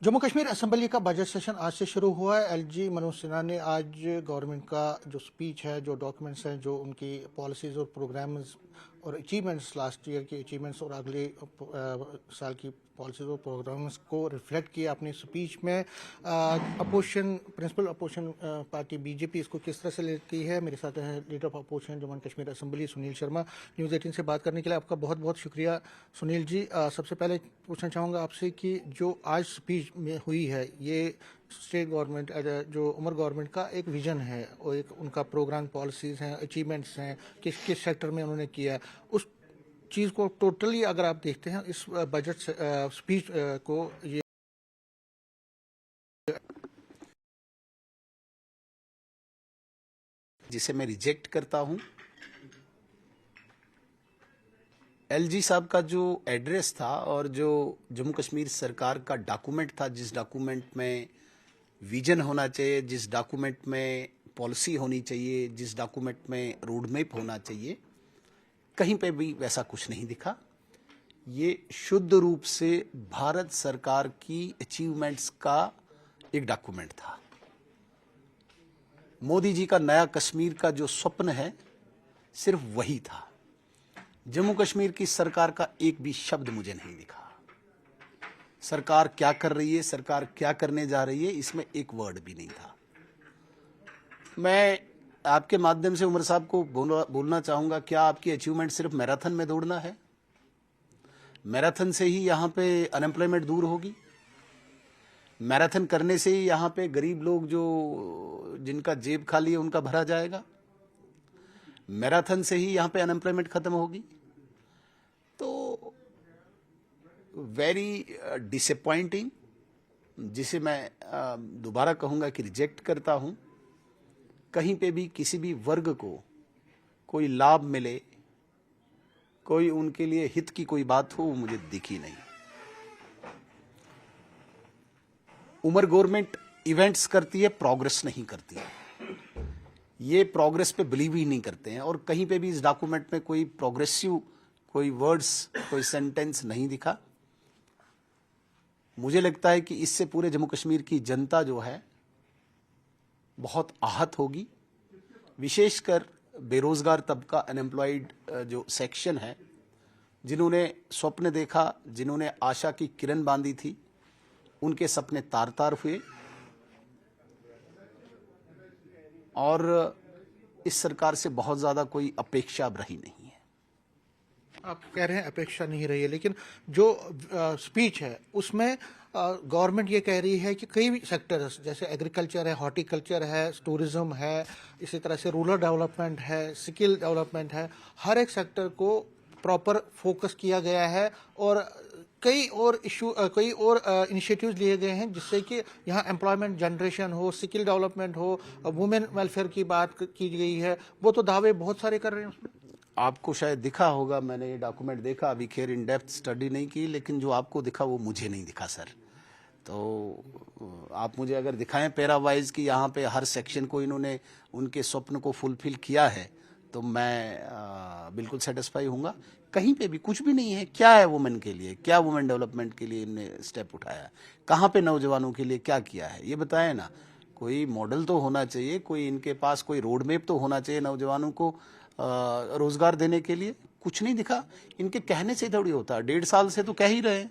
Jammu Kashmir assembly का budget session आज से शुरू हुआ है। एलजी मनोज सिन्हा ने आज गवर्नमेंट का जो स्पीच है, जो डॉक्यूमेंट्स हैं, जो उनकी पॉलिसीज़ और प्रोग्राम्स और अचीवमेंट्स, लास्ट ईयर की अचीवमेंट्स और अगले साल की पॉलिसीज़ और प्रोग्राम्स को रिफ्लेक्ट किया अपनी स्पीच में। Opposition principal opposition party BJP इसको किस तरह से लेती है। मेरे साथ है leader of opposition Jammu Kashmir assembly Sunil Sharma. News 18 से बात करने के लिए आपका बहुत बहुत शुक्रिया सुनील जी। सबसे पहले पूछना चाहूँगा आपसे कि जो आज स्पीच में हुई है, ये स्टेट गवर्नमेंट जो उमर गवर्नमेंट का एक विजन है और एक उनका प्रोग्राम, पॉलिसीज़ हैं, अचीवमेंट्स हैं, किस किस सेक्टर में उन्होंने किया, उस चीज़ को टोटली अगर आप देखते हैं इस बजट स्पीच को, ये जिसे मैं रिजेक्ट करता हूं, एलजी साहब का जो एड्रेस था और जो जम्मू कश्मीर सरकार का डॉक्यूमेंट था, जिस डॉक्यूमेंट में विजन होना चाहिए, जिस डॉक्यूमेंट में पॉलिसी होनी चाहिए, जिस डॉक्यूमेंट में रोड मैप होना चाहिए, कहीं पे भी वैसा कुछ नहीं दिखा। ये शुद्ध रूप से भारत सरकार की अचीवमेंट्स का एक डॉक्यूमेंट था। मोदी जी का नया कश्मीर का जो स्वप्न है, सिर्फ वही था। जम्मू कश्मीर की सरकार का एक भी शब्द मुझे नहीं दिखा। सरकार क्या कर रही है, सरकार क्या करने जा रही है, इसमें एक वर्ड भी नहीं था। मैं आपके माध्यम से उमर साहब को बोलना चाहूंगा, क्या आपकी अचीवमेंट सिर्फ मैराथन में दौड़ना है? मैराथन से ही यहां पे अनएम्प्लॉयमेंट दूर होगी? मैराथन करने से ही यहां पे गरीब लोग जो जिनका जेब खाली है उनका भरा जाएगा? मैराथन से ही यहां पे अनएम्प्लॉयमेंट खत्म होगी? तो वेरी डिसअपॉइंटिंग, जिसे मैं दोबारा कहूंगा कि रिजेक्ट करता हूं। कहीं पे भी किसी भी वर्ग को कोई लाभ मिले, कोई उनके लिए हित की कोई बात हो, वो मुझे दिखी नहीं। उमर गवर्नमेंट इवेंट्स करती है, प्रोग्रेस नहीं करती है। ये प्रोग्रेस पे बिलीव ही नहीं करते हैं और कहीं पे भी इस डॉक्यूमेंट में कोई प्रोग्रेसिव, कोई वर्ड्स, कोई सेंटेंस नहीं दिखा। मुझे लगता है कि इससे पूरे जम्मू कश्मीर की जनता जो है बहुत आहत होगी, विशेषकर बेरोजगार तबका, अनएम्प्लॉयड जो सेक्शन है, जिन्होंने स्वप्न देखा, जिन्होंने आशा की किरण बांधी थी, उनके सपने तार तार हुए। और इस सरकार से बहुत ज्यादा कोई अपेक्षा अब रही नहीं है। आप कह रहे हैं अपेक्षा नहीं रही है, लेकिन जो स्पीच है उसमें गवर्नमेंट ये कह रही है कि कई भी सेक्टर्स, जैसे एग्रीकल्चर है, हॉर्टिकल्चर है, टूरिज्म है, इसी तरह से रूरल डेवलपमेंट है, स्किल डेवलपमेंट है, हर एक सेक्टर को प्रॉपर फोकस किया गया है और कई और इनिशिएटिव्स लिए गए हैं जिससे कि यहाँ एम्प्लॉयमेंट जनरेशन हो, स्किल डेवलपमेंट हो, वुमेन वेलफेयर की बात की गई है। वो तो दावे बहुत सारे कर रहे हैं उसमें। आपको शायद दिखा होगा, मैंने ये डॉक्यूमेंट देखा, अभी खैर इन डेप्थ स्टडी नहीं की, लेकिन जो आपको दिखा वो मुझे नहीं दिखा सर। तो आप मुझे अगर दिखाएं पैरा वाइज कि यहाँ पे हर सेक्शन को इन्होंने उनके स्वप्न को फुलफिल किया है, तो मैं बिल्कुल सेटिस्फाई हूँगा। कहीं पे भी कुछ भी नहीं है। क्या है वुमेन के लिए, क्या वुमेन डेवलपमेंट के लिए इन्होंने स्टेप उठाया, कहाँ पे नौजवानों के लिए क्या किया है, ये बताएं ना। कोई मॉडल तो होना चाहिए, कोई इनके पास कोई रोड मैप तो होना चाहिए नौजवानों को रोजगार देने के लिए। कुछ नहीं दिखा। इनके कहने से थोड़ी होता है, 1.5 साल से तो कह ही रहे हैं,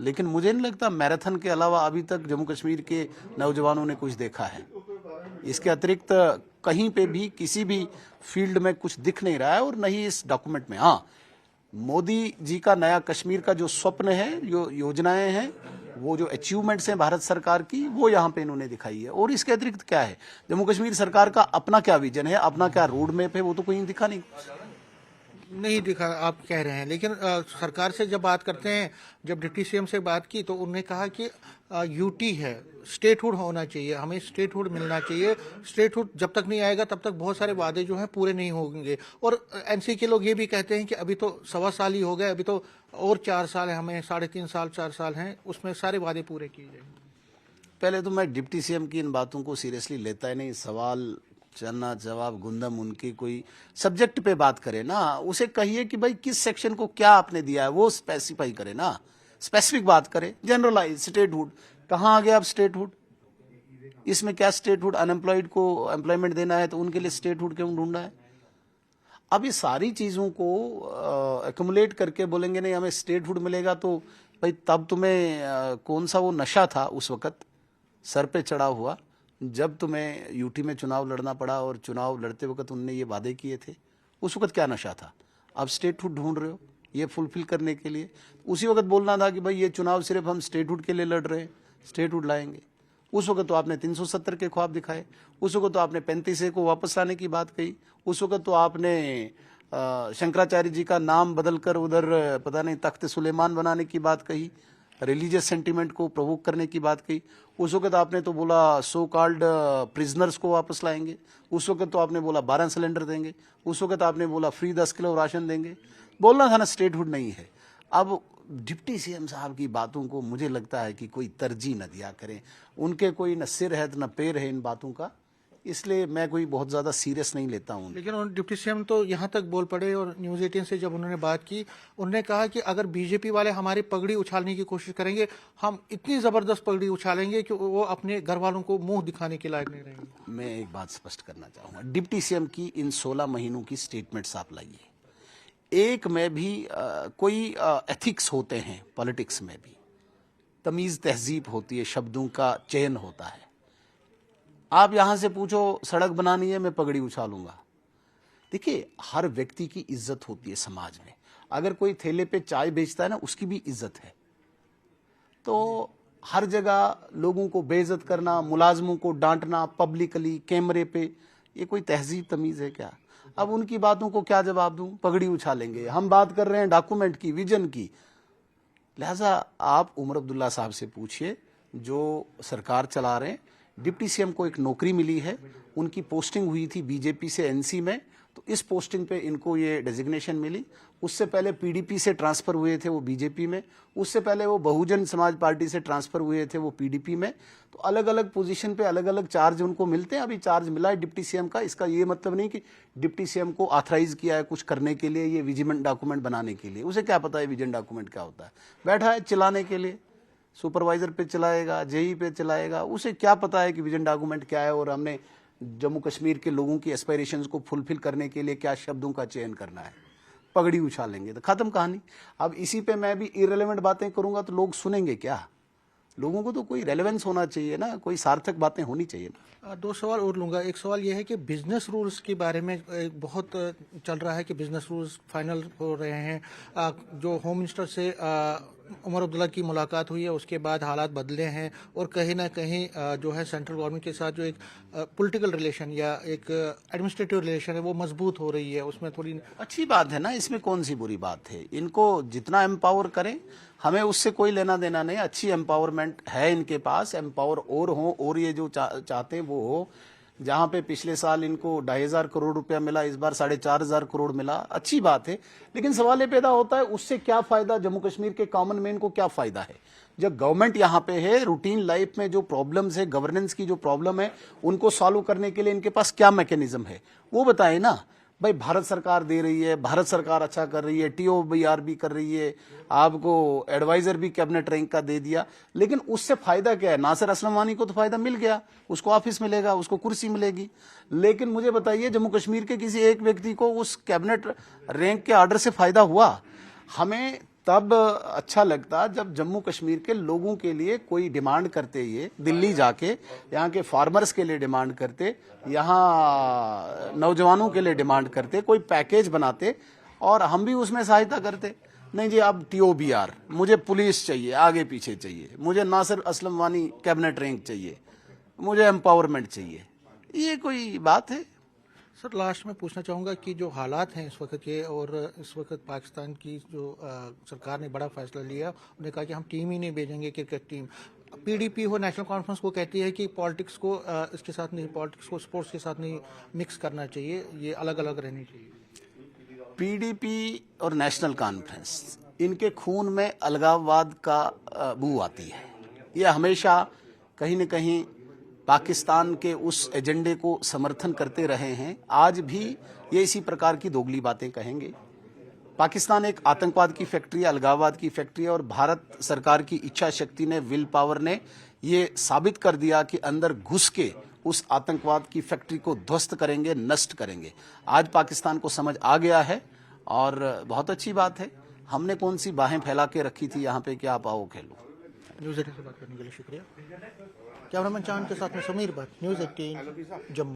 लेकिन मुझे नहीं लगता मैराथन के अलावा अभी तक जम्मू कश्मीर के नौजवानों ने कुछ देखा है। इसके अतिरिक्त कहीं पे भी किसी भी फील्ड में कुछ दिख नहीं रहा है और नहीं इस डॉक्यूमेंट में। हाँ, मोदी जी का नया कश्मीर का जो स्वप्न है, जो योजनाएं हैं, वो जो अचीवमेंट्स हैं भारत सरकार की, वो यहाँ पे इन्होंने दिखाई है। और इसके अतिरिक्त क्या है, जम्मू कश्मीर सरकार का अपना क्या विजन है, अपना क्या रोड मैप है, वो तो कोई दिखा नहीं दिखा आप कह रहे हैं। लेकिन सरकार से जब बात करते हैं, जब डिप्टी सीएम से बात की तो उन्होंने कहा कि यूटी है, स्टेटहुड होना चाहिए, हमें स्टेटहुड मिलना चाहिए। स्टेटहुड जब तक नहीं आएगा तब तक बहुत सारे वादे जो हैं पूरे नहीं होंगे। और एनसी के लोग ये भी कहते हैं कि अभी तो 1.25 साल ही हो गए, अभी तो और 4 साल है, हमें 3.5 साल 4 साल हैं, उसमें सारे वादे पूरे किए जाएंगे। पहले तो मैं डिप्टी सीएम की इन बातों को सीरियसली लेता ही नहीं। सवाल चन्ना जवाब गुंदम, उनकी कोई सब्जेक्ट पे बात करे ना। उसे कहिए कि भाई किस सेक्शन को क्या आपने दिया है, वो स्पेसिफाई करे ना, स्पेसिफिक बात करे। जनरलाइज स्टेटहुड कहाँ आ गया अब स्टेटहुड? इसमें क्या स्टेटहुड? अनएम्प्लॉयड को एम्प्लॉयमेंट देना है तो उनके लिए स्टेटहुड क्यों ढूंढना है? अब ये सारी चीजों को एक्युमुलेट करके बोलेंगे नहीं हमें स्टेटहुड मिलेगा, तो भाई तब तुम्हें कौन सा वो नशा था उस वक्त सर पे चढ़ा हुआ जब तुम्हें यूटी में चुनाव लड़ना पड़ा, और चुनाव लड़ते वक्त उनने ये वादे किए थे, उस वक्त क्या नशा था? अब स्टेटहुड ढूंढ रहे हो ये फुलफिल करने के लिए। उसी वक्त बोलना था कि भाई ये चुनाव सिर्फ हम स्टेटहुड के लिए लड़ रहे हैं, स्टेटहुड लाएंगे। उस वक्त तो आपने 370 के ख्वाब दिखाए, उस वक्त तो आपने 35A को वापस लाने की बात कही, उस वक्त तो आपने शंकराचार्य जी का नाम बदलकर उधर पता नहीं तख्त सुलेमान बनाने की बात कही, रिलीजियस सेंटीमेंट को प्रोवोक करने की बात कही। उस वक्त आपने तो बोला सो कॉल्ड प्रिजनर्स को वापस लाएंगे, उस वक्त तो आपने बोला 12 सिलेंडर देंगे, उस वक्त आपने बोला फ्री 10 किलो राशन देंगे। बोलना था ना स्टेटहुड नहीं है। अब डिप्टी सीएम साहब की बातों को मुझे लगता है कि कोई तरजीह न दिया करें, उनके कोई न सिर है न पैर है इन बातों का, इसलिए मैं कोई बहुत ज़्यादा सीरियस नहीं लेता हूँ। लेकिन डिप्टी सीएम तो यहाँ तक बोल पड़े, और न्यूज़ 18 से जब उन्होंने बात की, उन्होंने कहा कि अगर बीजेपी वाले हमारी पगड़ी उछालने की कोशिश करेंगे, हम इतनी ज़बरदस्त पगड़ी उछालेंगे कि वो अपने घर वालों को मुंह दिखाने के लायक नहीं रहेंगे। मैं एक बात स्पष्ट करना चाहूँगा, डिप्टी सीएम की इन 16 महीनों की स्टेटमेंट्स आप लाइए, एक में भी कोई एथिक्स होते हैं, पॉलिटिक्स में भी तमीज़ तहजीब होती है, शब्दों का चयन होता है। आप यहां से पूछो सड़क बनानी है मैं पगड़ी उछालूंगा। देखिए हर व्यक्ति की इज्जत होती है समाज में, अगर कोई ठेले पे चाय बेचता है ना उसकी भी इज्जत है। तो हर जगह लोगों को बेइज्जत करना, मुलाजमों को डांटना पब्लिकली कैमरे पे, ये कोई तहजीब तमीज है क्या? अब उनकी बातों को क्या जवाब दूं? पगड़ी उछालेंगे। हम बात कर रहे हैं डॉक्यूमेंट की, विजन की। लिहाजा आप उमर अब्दुल्ला साहब से पूछिए जो सरकार चला रहे हैं। डिप्टी सीएम को एक नौकरी मिली है, उनकी पोस्टिंग हुई थी बीजेपी से एनसी में, तो इस पोस्टिंग पे इनको ये डेजिग्नेशन मिली। उससे पहले पीडीपी से ट्रांसफर हुए थे वो बीजेपी में, उससे पहले वो बहुजन समाज पार्टी से ट्रांसफर हुए थे वो पीडीपी में। तो अलग अलग पोजीशन पे अलग अलग चार्ज उनको मिलते हैं। अभी चार्ज मिला है डिप्टी सीएम का, इसका ये मतलब नहीं कि डिप्टी सीएम को ऑथराइज किया है कुछ करने के लिए, ये विजन डॉक्यूमेंट बनाने के लिए। उसे क्या पता है विजन डॉक्यूमेंट क्या होता है? बैठा है चलाने के लिए, सुपरवाइजर पे चलाएगा, जेई पे चलाएगा, उसे क्या पता है कि विजन डॉक्यूमेंट क्या है और हमने जम्मू कश्मीर के लोगों की एस्पायरेशंस को फुलफिल करने के लिए क्या शब्दों का चयन करना है। पगड़ी उछालेंगे तो खत्म कहानी। अब इसी पे मैं भी इररिलेवेंट बातें करूंगा तो लोग सुनेंगे क्या? लोगों को तो कोई रेलेवेंस होना चाहिए ना, कोई सार्थक बातें होनी चाहिए ना। दो सवाल और लूंगा। एक सवाल यह है कि बिजनेस रूल्स के बारे में बहुत चल रहा है कि बिजनेस रूल्स फाइनल हो रहे हैं। जो होम मिनिस्टर से उमर अब्दुल्ला की मुलाकात हुई है उसके बाद हालात बदले हैं, और कहीं ना कहीं जो है सेंट्रल गवर्नमेंट के साथ जो एक पॉलिटिकल रिलेशन या एक एडमिनिस्ट्रेटिव रिलेशन है वो मजबूत हो रही है। उसमें थोड़ी अच्छी बात है ना, इसमें कौन सी बुरी बात है? इनको जितना एम्पावर करें, हमें उससे कोई लेना देना नहीं। अच्छी एम्पावरमेंट है इनके पास, एम्पावर और हो, और ये जो चाहते हैं वो हो। जहां पे पिछले साल इनको 2,500 करोड़ रुपया मिला, इस बार 4,500 करोड़ मिला, अच्छी बात है। लेकिन सवाल ये पैदा होता है उससे क्या फायदा, जम्मू कश्मीर के कॉमन मैन को क्या फायदा है? जब गवर्नमेंट यहाँ पे है, रूटीन लाइफ में जो प्रॉब्लम्स है, गवर्नेंस की जो प्रॉब्लम है, उनको सॉल्व करने के लिए इनके पास क्या मैकेनिज्म है वो बताए ना। भाई भारत सरकार दे रही है, भारत सरकार अच्छा कर रही है, TOBR भी कर रही है, आपको एडवाइजर भी कैबिनेट रैंक का दे दिया, लेकिन उससे फायदा क्या है? नासिर असलम वानी को तो फायदा मिल गया, उसको ऑफिस मिलेगा, उसको कुर्सी मिलेगी। लेकिन मुझे बताइए जम्मू कश्मीर के किसी एक व्यक्ति को उस कैबिनेट रैंक के ऑर्डर से फायदा हुआ? हमें तब अच्छा लगता जब जम्मू कश्मीर के लोगों के लिए कोई डिमांड करते, ये दिल्ली जाके यहाँ के फार्मर्स के लिए डिमांड करते, यहाँ नौजवानों के लिए डिमांड करते, कोई पैकेज बनाते और हम भी उसमें सहायता करते। नहीं जी, अब TOBR, मुझे पुलिस चाहिए, आगे पीछे चाहिए, मुझे नासिर असलम वानी कैबिनेट रैंक चाहिए, मुझे एम्पावरमेंट चाहिए, ये कोई बात है? सर लास्ट में पूछना चाहूँगा कि जो हालात हैं इस वक्त के, और इस वक्त पाकिस्तान की जो सरकार ने बड़ा फैसला लिया, उन्होंने कहा कि हम टीम ही नहीं भेजेंगे क्रिकेट टीम। PDP हो नेशनल कॉन्फ्रेंस को कहती है कि पॉलिटिक्स को इसके साथ नहीं, पॉलिटिक्स को स्पोर्ट्स के साथ नहीं मिक्स करना चाहिए, ये अलग अलग रहनी चाहिए। PDP और नेशनल कॉन्फ्रेंस, इनके खून में अलगाववाद का बू आती है। ये हमेशा कहीं न कहीं पाकिस्तान के उस एजेंडे को समर्थन करते रहे हैं, आज भी ये इसी प्रकार की दोगली बातें कहेंगे। पाकिस्तान एक आतंकवाद की फैक्ट्री है, अलगाववाद की फैक्ट्री है और भारत सरकार की इच्छा शक्ति ने, विल पावर ने ये साबित कर दिया कि अंदर घुस के उस आतंकवाद की फैक्ट्री को ध्वस्त करेंगे, नष्ट करेंगे। आज पाकिस्तान को समझ आ गया है और बहुत अच्छी बात है। हमने कौन सी बाहें फैला के रखी थी यहाँ पे कि आप आओ खेलो। न्यूज़ 18 से बात करने के लिए शुक्रिया। कैमरामैन चांद के साथ में समीर भट्ट, न्यूज़ 18 जम्मू।